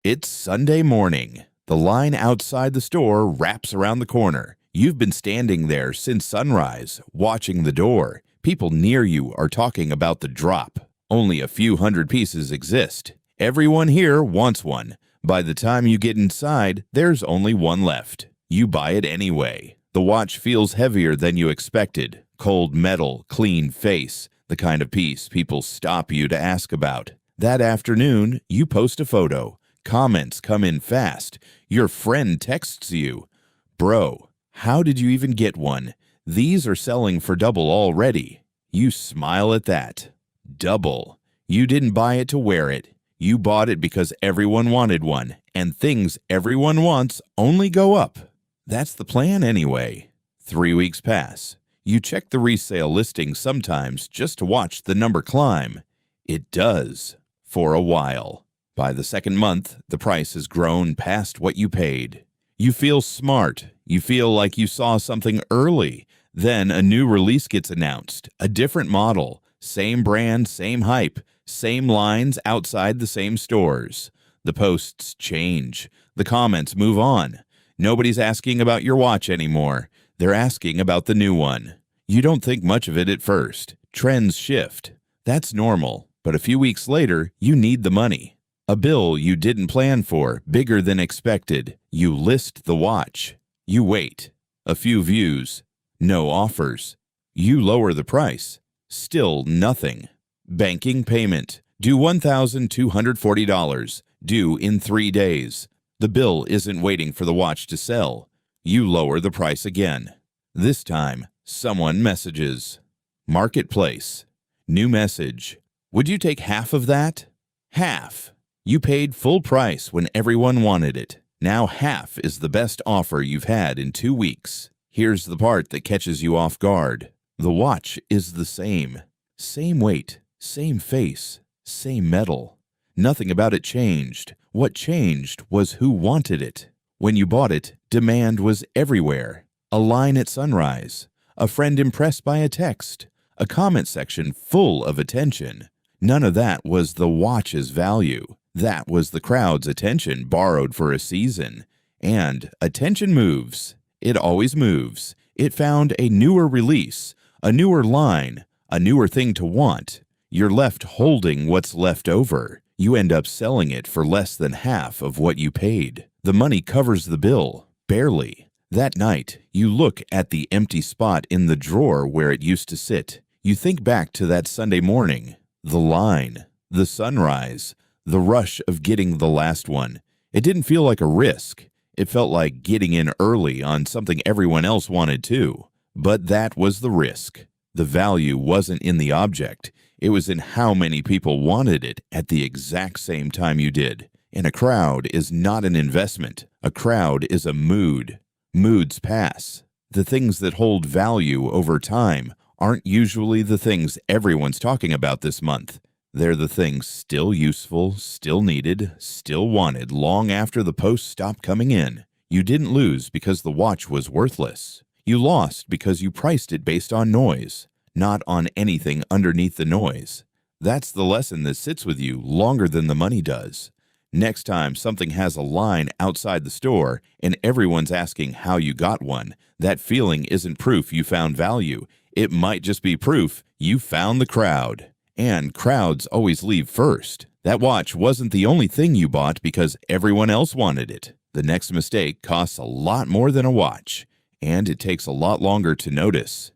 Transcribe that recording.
It's Sunday morning. The line outside the store wraps around the corner. You've been standing there since sunrise, watching the door. People near you are talking about the drop. Only a few hundred pieces exist. Everyone here wants one. By the time you get inside, there's only one left. You buy it anyway. The watch feels heavier than you expected. Cold metal, clean face, the kind of piece people stop you to ask about. That afternoon, you post a photo. Comments come in fast. Your friend texts you, "Bro, how did you even get one? These are selling for double already." You smile at that. Double. You didn't buy it to wear it. You bought it because everyone wanted one, and things everyone wants only go up. That's the plan anyway. 3 weeks pass. You check the resale listing sometimes just to watch the number climb. It does, for a while. By the second month, the price has grown past what you paid. You feel smart. You feel like you saw something early. Then a new release gets announced, a different model, same brand, same hype, same lines outside the same stores. The posts change. The comments move on. Nobody's asking about your watch anymore. They're asking about the new one. You don't think much of it at first. Trends shift. That's normal. But a few weeks later, you need the money. A bill you didn't plan for, bigger than expected. You list the watch. You wait. A few views. No offers. You lower the price. Still nothing. Banking payment. Due $1,240. Due in 3 days. The bill isn't waiting for the watch to sell. You lower the price again. This time, someone messages. Marketplace. New message. Would you take half of that? Half. You paid full price when everyone wanted it. Now half is the best offer you've had in 2 weeks. Here's the part that catches you off guard. The watch is the same. Same weight, same face, same metal. Nothing about it changed. What changed was who wanted it. When you bought it, demand was everywhere. A line at sunrise. A friend impressed by a text. A comment section full of attention. None of that was the watch's value. That was the crowd's attention borrowed for a season. And attention moves. It always moves. It found a newer release, a newer line, a newer thing to want. You're left holding what's left over. You end up selling it for less than half of what you paid. The money covers the bill, barely. That night, you look at the empty spot in the drawer where it used to sit. You think back to that Sunday morning, the line, the sunrise, the rush of getting the last one. It didn't feel like a risk. It felt like getting in early on something everyone else wanted too. But that was the risk. The value wasn't in the object. It was in how many people wanted it at the exact same time you did. And a crowd is not an investment. A crowd is a mood. Moods pass. The things that hold value over time aren't usually the things everyone's talking about this month. They're the things still useful, still needed, still wanted long after the posts stopped coming in. You didn't lose because the watch was worthless. You lost because you priced it based on noise, not on anything underneath the noise. That's the lesson that sits with you longer than the money does. Next time something has a line outside the store and everyone's asking how you got one, that feeling isn't proof you found value. It might just be proof you found the crowd. And crowds always leave first. That watch wasn't the only thing you bought because everyone else wanted it. The next mistake costs a lot more than a watch, and it takes a lot longer to notice.